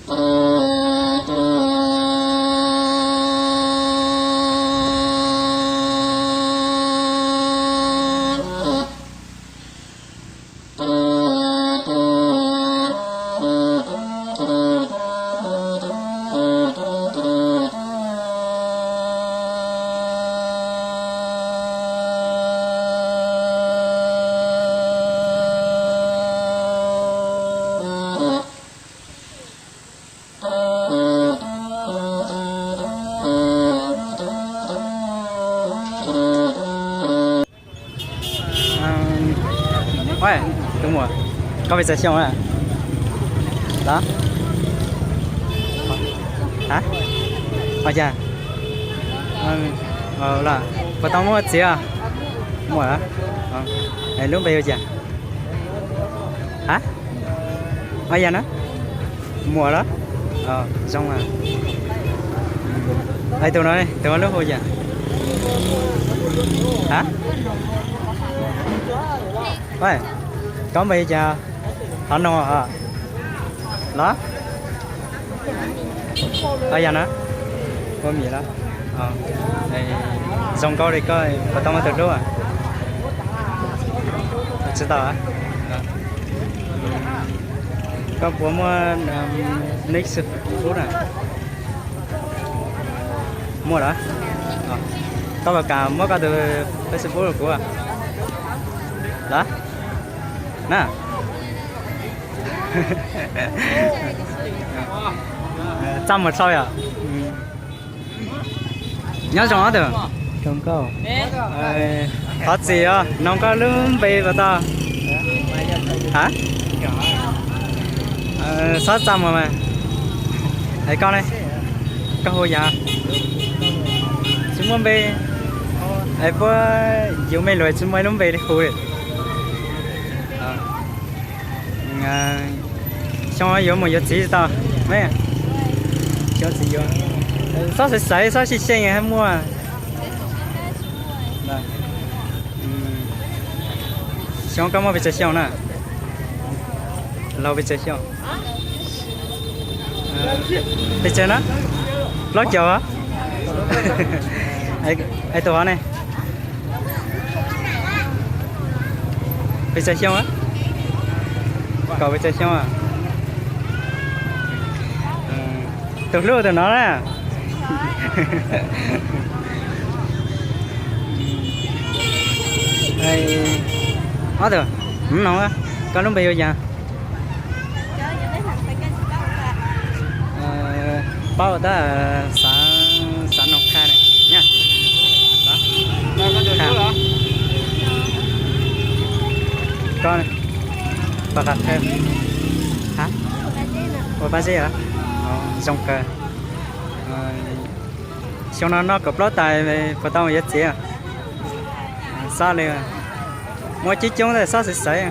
Ôi, đúng rồi. Có phải xem à? Đó. Hả? Ở nhà. Là bắt đầu mua gì à? Mua à? Này lúc bây giờ hả? Ở nhà nó? Mua đó. Xong à. Đây tụi nó đây, tụi nó lúc hồi giờ. Hả? Ôi, có bây giờ họ nô à? Đó. Ở nhà nó? Có gì đó? Đây, dòng câu đây coi, bắt đầu từ đâu à? Chưa tao à? Có bố mua next food à? Mua đó? Có vào cả mua cả từ Facebook rồi của à? Đó? Nè. Trăm một soi à? Nhớ cho nó được. Không có. Có gì à? Nó có lưỡng bì vào ta. Hả? 600 mà. Đây con đây. Có hồi giờ. Chúng muốn bì. Ai bữa dù mấy loại chúng mới lắm bì đi khui. Xong rồi một giờ chỉ tao mấy à cho gì vô sao sẽ sấy sao sẽ xanh hay mua à xong có mà bị chết xong nè lâu bị chết xong bị chết nó lót chờ á ai tổ này bị chết xong á cậu bị chết xong à từ lúc từ nó nè đây có được không á có lúc bây giờ bao đó là sản nông khai này nha đó con này và đặt thêm hả ủa ba gì hả dòng cờ xong nó cặp lót tài và tao nhất gì à sao liền mỗi chiếc chúng thì sao sẽ xảy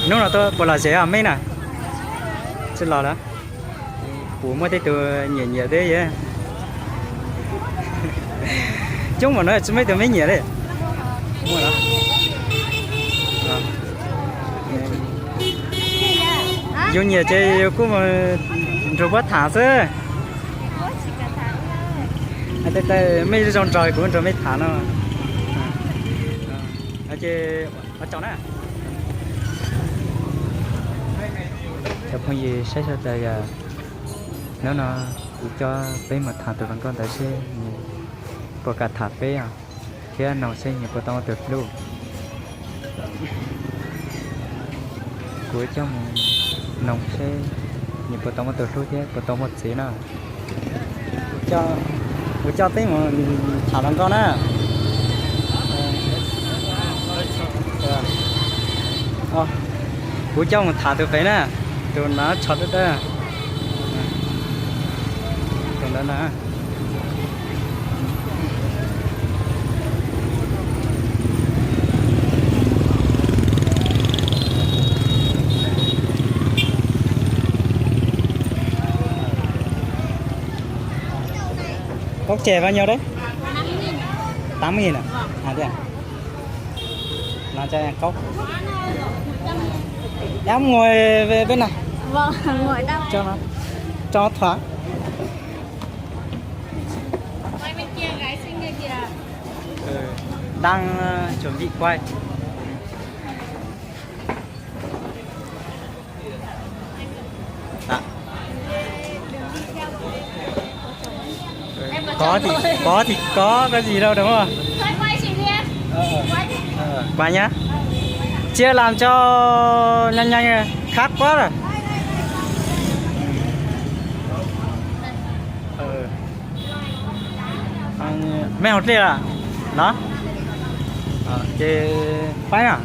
lúc nào tôi bỏ là gì à mấy nè xin lỗi đó của mỗi cái từ nhẹ nhẹ đấy vậy chúng mà nói chúng mấy từ mấy nhẹ đấy mua đó dùng nhẹ chơi cũng mà robot thả chứ đây mấy trong trời cũng rồi mấy thả nó ở chơi ở chỗ này chụp không gì sẽ sao trời nếu nó cho bé mà thả từ con tới xe có cả thả bé à khi nào xe nhiều có tao được luôn cuối trong nông xe nhiều có tao được luôn chứ có tao một xí nào cho tí mà thả bằng con á cuối trong mà thả từ phải nè từ nó chọt được đó còn đó nè cốc chè bao nhiêu đấy? 80.000 à? À thế à? Nó cho em cốc Em ngồi về bên này Vâng, ngồi đâu? cho nó thoáng. Ngoài bên kia gái xinh kia kìa. Đang chuẩn bị quay. Dạ. Có cái gì đâu đúng không? Thôi quay chị đi em. Quay đi. Quay nhá. Chia làm cho nhanh nhanh khác quá rồi. Mấy hột liệt à? Đó. Chị quay à?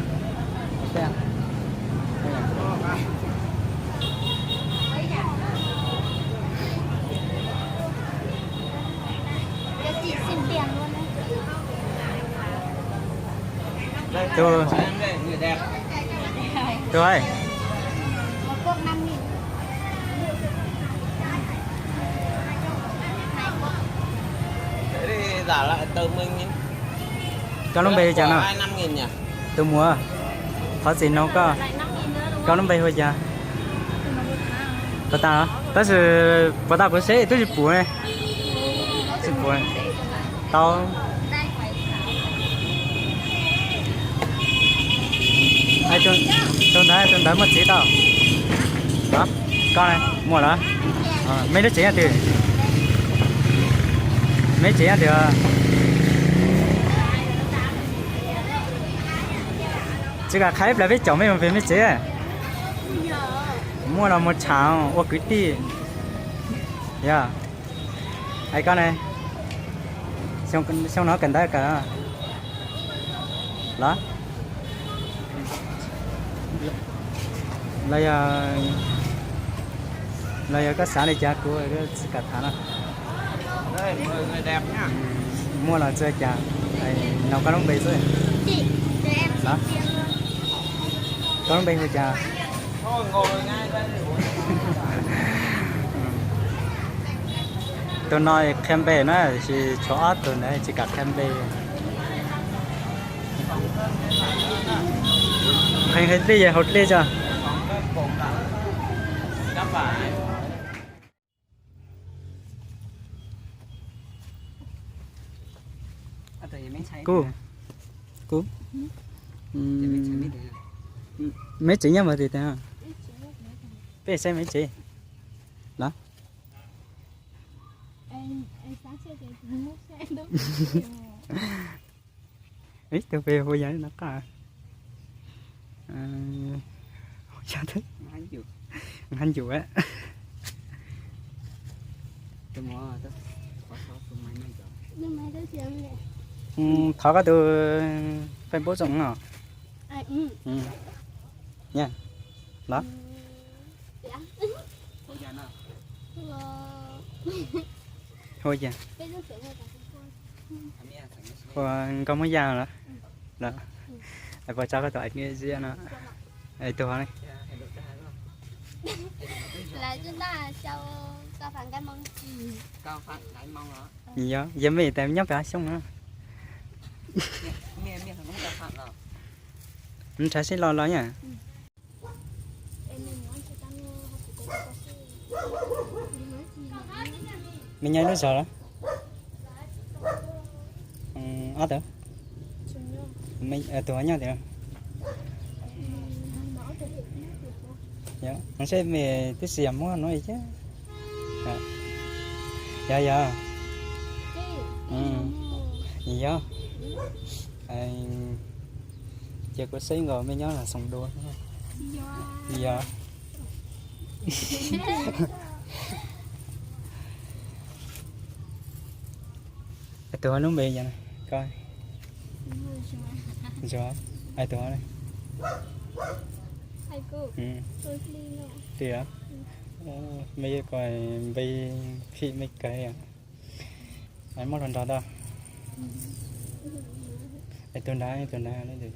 Cho chị xin tiền luôn đấy. Người đẹp. Rồi. Một cốc 5.000. Thế thì giả lại tờ mình nhé. Cho nó bê cho nó. 5.000 nhỉ? Tôi mua. Có gì nó có. Lại 5.000 nữa đúng không? Cho nó bê thôi cha. Bắt đầu. Đó là bắt đầu có sẽ tôi chỉ bùa này. Chỉ bùa này. Tao. Ai trong đấy mất chỉ tao. Đó. Con này mua đó. Mấy đứa trẻ thì. Mấy trẻ thì chỉ cả khai là với chồng mấy mà mấy trẻ. Mua là một chảo, ô cứ đi. Yeah. Ai con này. Xong nó cần tới cả. Đó. Là có xã này cha của cái cả tháng à. Đây, mời người đẹp nhá. Mua là chơi chả. Nào có đông bì rồi. Chị, để em xin Đó. tiền luôn. Có đông bì thôi chả. Thôi ngồi ngay đây. Tôi nói khem bè nó chỉ cho tôi này chỉ cả khem bè. Hành hết đi hột đi chưa? Cô mấy chị nhá mà thì thế bé xem mấy chị đó Em sáng chưa kể múc xe đúng. ít tôi về hồi giờ nó cả sao thế anh chủ á tôi mua tôi Nhưng mà tôi chỉ em này. tháo cái từ phải bố rộng nào nha đó Dạ. thôi giờ Cái nước sữa này còn có mấy dao nữa đó và cho cái tỏi nghe gì nữa ấy tôi này là chúng ta cho phản cái mông. Cao phạt cái mong đó. gì đó giờ mình tìm nhóc cả xong nữa Nghe thằng nó cao phạt nào. mình sẽ xin lo nha mình nhảy nó sợ đó ở đâu mình ở tuổi nhau thì dạ mình sẽ về cái gì muốn nói chứ dạ dạ gì đó giờ có xây ngồi mới nhớ là sòng đua dạ tuổi nó bị vậy này coi rồi ai tuổi này Hai cô. Tôi đi nữa. thì đó mấy coi bị khi mấy cái à ai mất lần đó đâu ai tuần đá đấy được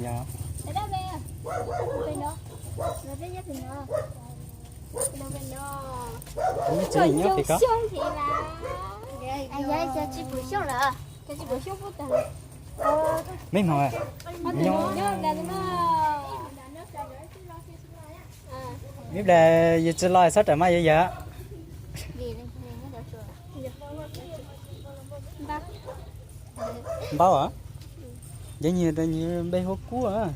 dạ Tại đó bé. Bên đó. Nó biết nhất thì nó. Đâu bên đó. mấy chị nhớ thì có Thì là. Ai vậy cho chị buổi xuống là. Cho chị buổi xuống có tầng. mấy mồi nhau biết là giờ chỉ lo sát trời mai vậy giờ bao hả vậy như bây hốt cú à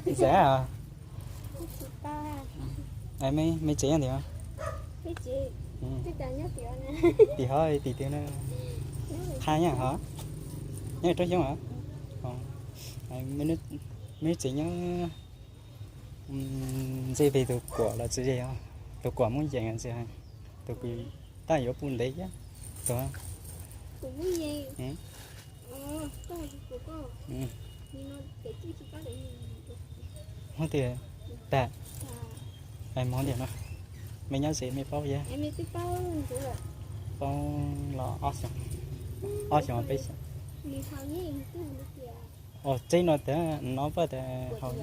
dễ à ai mấy chị anh thì không thì thôi thì tiếng nó hai nhá hả nhá trước giống hả mấy chị nhá gì về từ quả là gì à từ quả muốn dạng là gì hay từ cái ta hiểu buồn đấy chứ đúng không món tiền tạ em món tiền đó mình nhớ gì mấy bao vậy bao là ớt xong bây giờ trên nó thế nó phải thế hầu như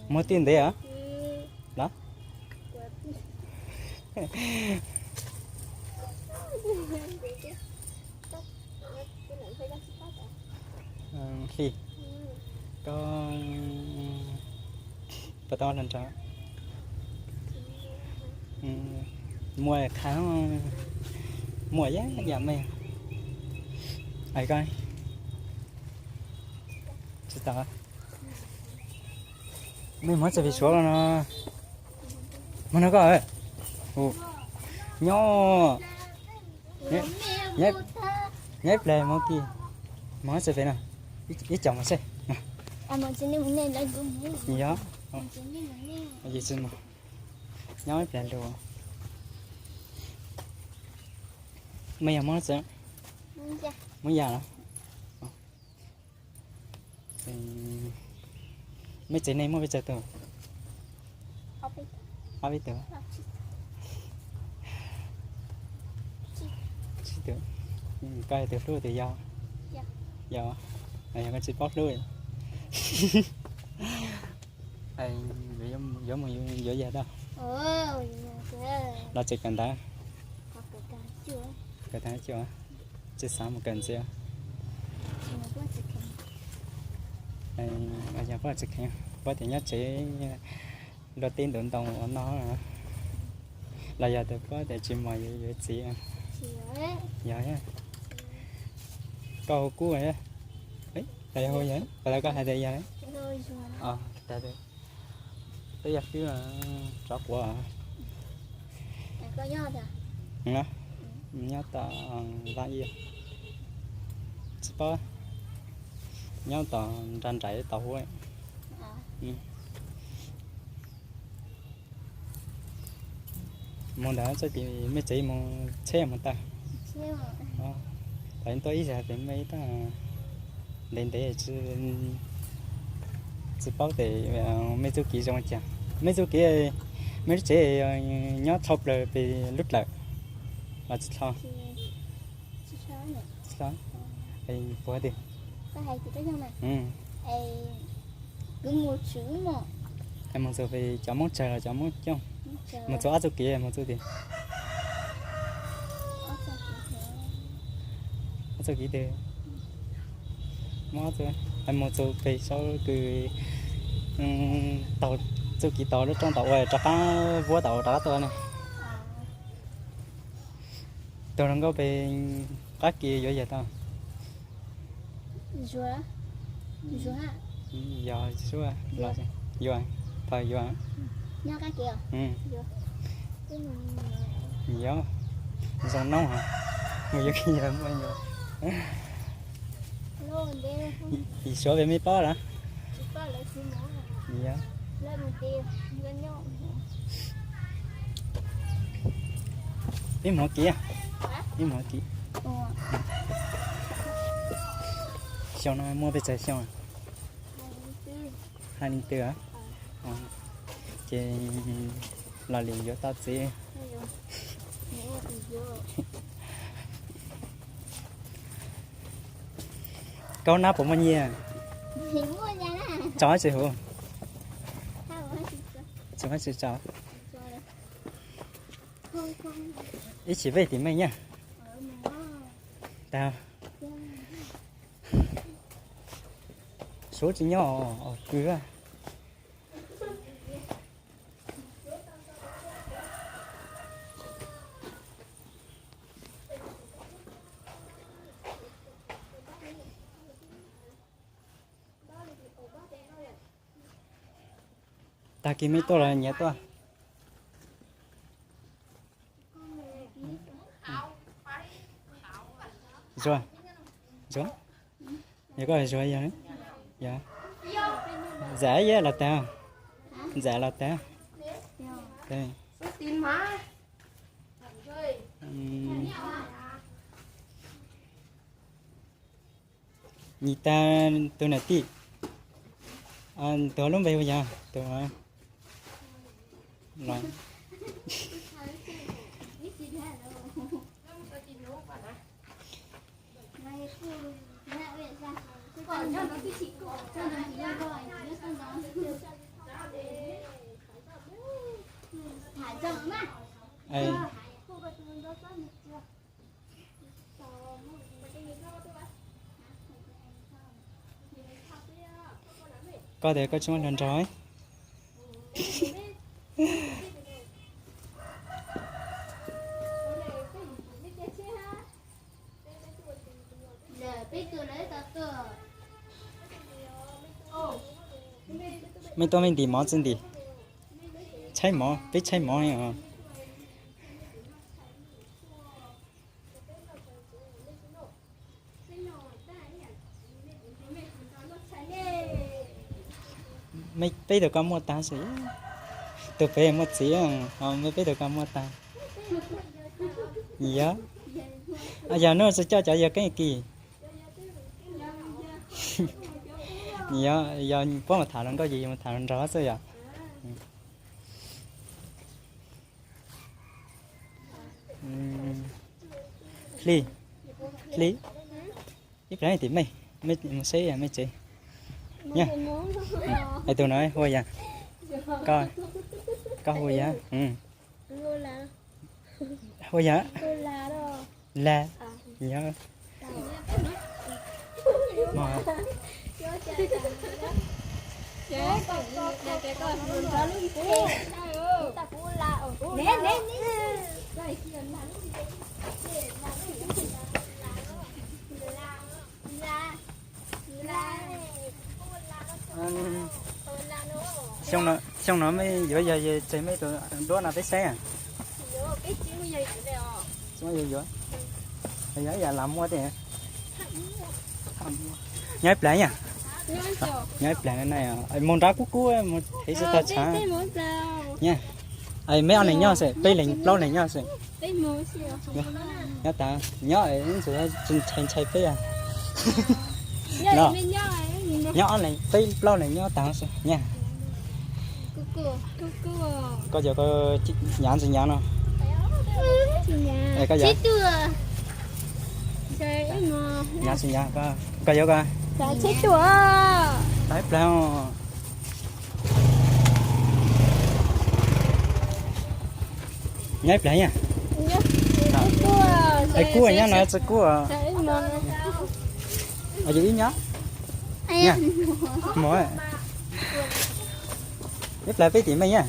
mua tiền đấy hả đó khi có bắt đầu lần sau mùa tháng mùa giá giảm mày ai coi chị tao mấy món sẽ bị số nó mà nó coi nhỏ nhép lên món kia món sẽ phải nào ít chồng mà xem gì đó gì xin mà nhớ nhép lên luôn mấy món sẽ muốn già đó mấy chị này mua bây giờ từ học biết từ chị từ coi từ luôn từ do này con chị bóp luôn anh giống mà dễ dàng đâu đó chỉ cần ta cái tháng chưa chỉ sáng một cần chưa anh ở nhà có trực hè có thể nhất chế đầu tiên đồn tàu nó là giờ tôi có thể chìm mồi dễ gì dạ nhá câu cú này đấy đây thôi vậy và có hai đây vậy đây tới giờ chứ là rõ quá có nhớ hả nhớ ta ra gì sport nhớ ta ranh chạy tàu ấy món đó sẽ bị mấy chị món xe mà ta tại tôi ý ra thì mấy ta đến để chứ bao thì mấy chú kỹ trong chả mấy chú kỹ mấy chị nhớ thọc rồi bị lút lại là sao ai bữa đi có hay thì tới không nè ai cứ mua chữ mà em muốn giờ về chấm món chờ là chấm món chung một số áp dụng kia một số tiền áp dụng kia thì món rồi em một số về sau từ tàu số kỳ tàu nó trong tàu về trả cá vua tàu trả tôi này tôi đang có về các kia vậy vậy tao Dùa giờ xuống là dùa thời dùa nhau cái kia nhớ dòng nóng hả người kia giờ bao nhiêu thì số về mấy bó đó dạ cái mỏ kia cái mỏ kia xong nó mua về chạy xong à 24 á chị là liền giữa tao chị câu nắp của mình nhỉ chó chị hả chó chị chó ít chỉ về thì mày nhá tao số chỉ nhỏ cứ à ta kia mấy to là nhẹ to rồi rồi nhớ coi rồi vậy dạ giả với là tao dạ là tao đây tin má nhị ta tôi này tí tôi lúc bây giờ tôi rồi ai có thể có chúng lần rồi mấy tôi mình đi món gì đi cháy mỏ biết cháy mỏ à mấy bây giờ có mua ta gì tôi phải mua gì à mấy bây giờ có mua ta gì á giờ nó sẽ cho giờ cái gì giờ có mà thả nó có gì mà thả nó rõ rồi à Ly cái này thì mấy xí à mấy chị nha ai tôi nói thôi à coi hồi á hồi á là nhớ mà xong nó mới giờ giờ chạy mấy tụi đó là cái xe à xong rồi giờ giờ làm mua thì nhảy lại nha nhảy lại này à món đá cú một thấy rất là chả nha ai mấy anh này nhau sẽ bây lên lâu này nhau sẽ nhớ ta nhớ ấy sẽ chạy bây à nó nhớ này bây lâu này nhớ ta sẽ nha có giờ có nhãn gì nhãn không đây có giờ nhãn gì nhãn có giờ có chết chùa đấy bao nhảy lại nha ai cua nhá nói sẽ cua ở dưới nhá nha mỗi nhấp lại với chị mày nha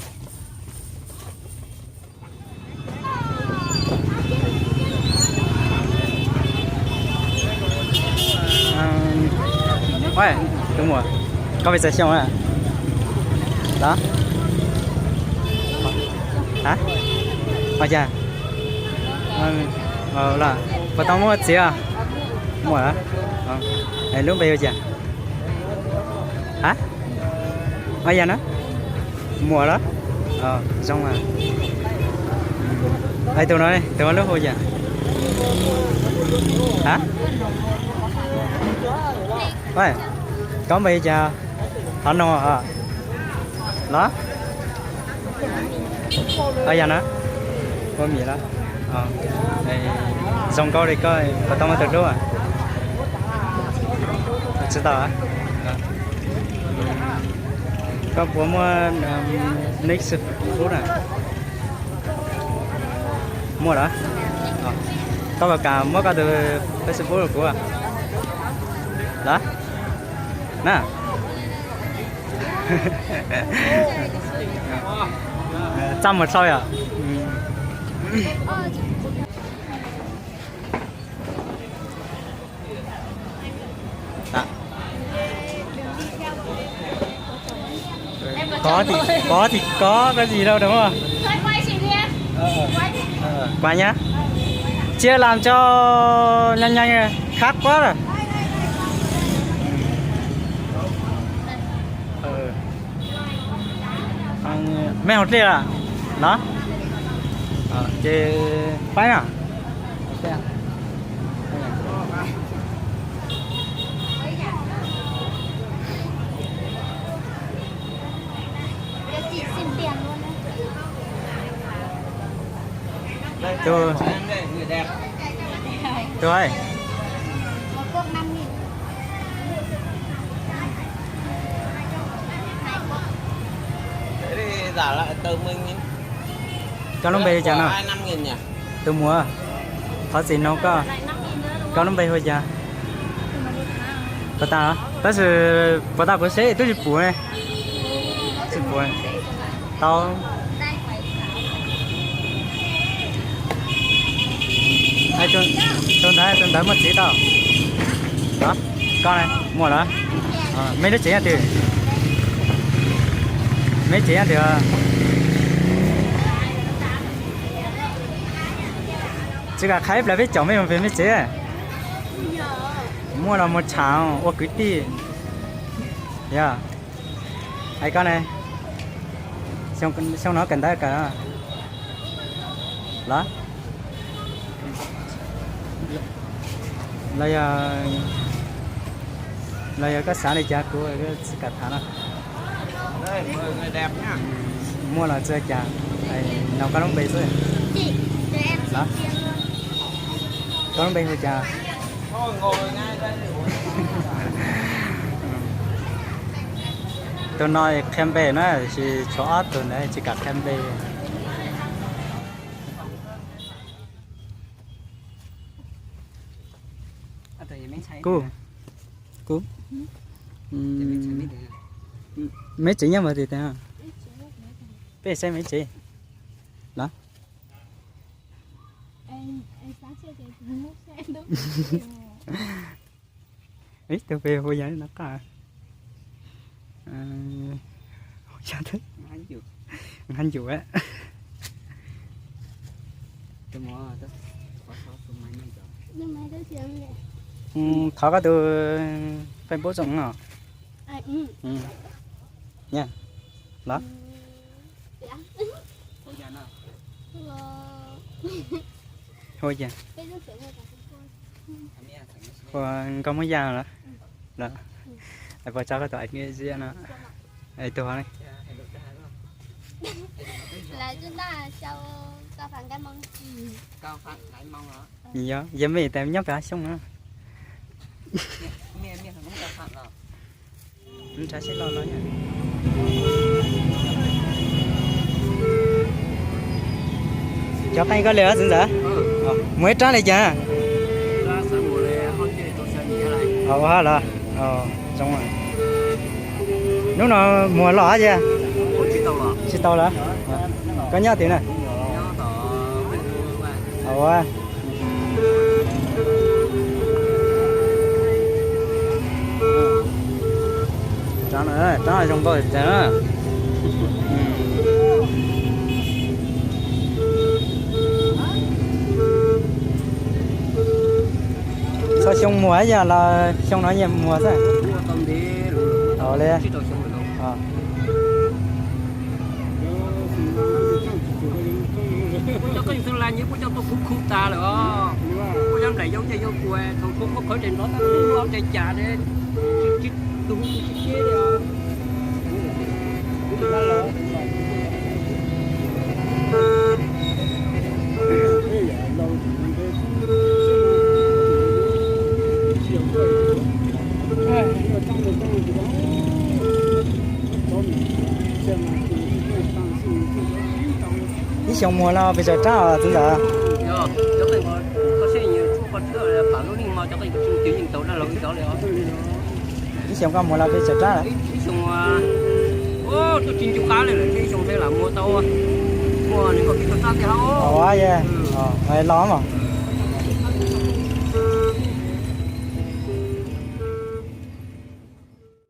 ôi đúng rồi có phải giờ xong à đó hả bây giờ là bắt đầu mua gì à mua à này lúc bây giờ hả bây giờ nó mua đó xong rồi đây tôi nói tôi lúc hồi giờ hả ôi có bây giờ họ nọ à đó bây giờ nó có gì đó đây xong câu đi coi và tao mới được đúng à chứ tao á có bố mua next food à mua đó có vào cả mỗi cái từ Facebook của à đó nè trăm một soi à đó. Có thì có cái gì đâu đúng không? Thôi quay chị đi em. Quay đi. Qua nhá. Chia làm cho nhanh nhanh khác quá rồi. Mấy hột à? Đó. Chị phải à? Cho chị xin tiền luôn đấy. Tôi người đẹp. tôi Một cốc 5.000. Thế thì giả lại tờ mình nhé. cho nó bê cho nó 25.000 nhỉ? tôi mua có gì nó có Lại 5.000 nữa đúng có không? nó bê thôi cha Nhưng mà được nào? bắt ta đó là bắt ta có sẽ tôi chỉ bùa này chỉ bùa tao ai cho đấy một chỉ tao đó con này mua đó mấy đứa chỉ ăn tiền mấy chỉ ăn tiền chỉ cả khai là biết chọn mấy về mấy chỉ mua là một chảo ô quý đi yeah ai con này xong nó cần tới cả đó là cái xã này cha của cái cả tháng đó Đây, mời người đẹp nhá. mua là chơi chả nào có nó bể rồi Chị, để em xin đó tiền luôn. có nó bể thôi chả Thôi ngồi ngay đây để uống. tôi nói kem bể nó chỉ cho tôi này chỉ cả kem bể cô mấy chỉ nhau mà thì thế hả bé xem mấy chỉ đó Em sáng chưa thấy không xem đâu. ít tôi về hồi giờ nó cả sao thế anh chủ á Nhưng mà tôi xem nè. khó có từ phải bố rộng à nha đó Dạ. thôi giờ Bây giờ sửa rồi cả còn có mấy giang nữa đó lại vào cho cái tỏi kia gì nữa ấy tôi này là chúng ta cho phần cái mông. Cao phạt lại mong hả? gì đó giờ mấy tem nhóc cả xong nữa Miền không cao phạt rồi. chúng ta sẽ lo nó nha cho anh có lửa xin giờ mới trả lại chưa Ra sáng ngủ lên hôm nay tôi sẽ nghỉ lại. ha là xong rồi lúc nào mùa lỏ chưa chỉ tàu là có nhớ tiền này trả lại trong tôi trả sao xong mùa giờ là xong nói nhầm mùa sao lên cho cái tương lai như của cho tôi khúc ta rồi của dám đẩy dấu chơi dấu quê thôi cũng có khỏi trên đó ta lo chạy trả đấy chứ đúng chế đấy đi xong mùa nào bây giờ trả rồi bây giờ có xe bảo nó đi mau cho cái chuyện nhìn tàu nó lâu cái đó rồi đi xem con mua là về chợ ra đấy cái xong ô tôi chín chục cá này cái xong thế là mua tàu mua này có cái tàu cá thì ồ không yeah mày lo mà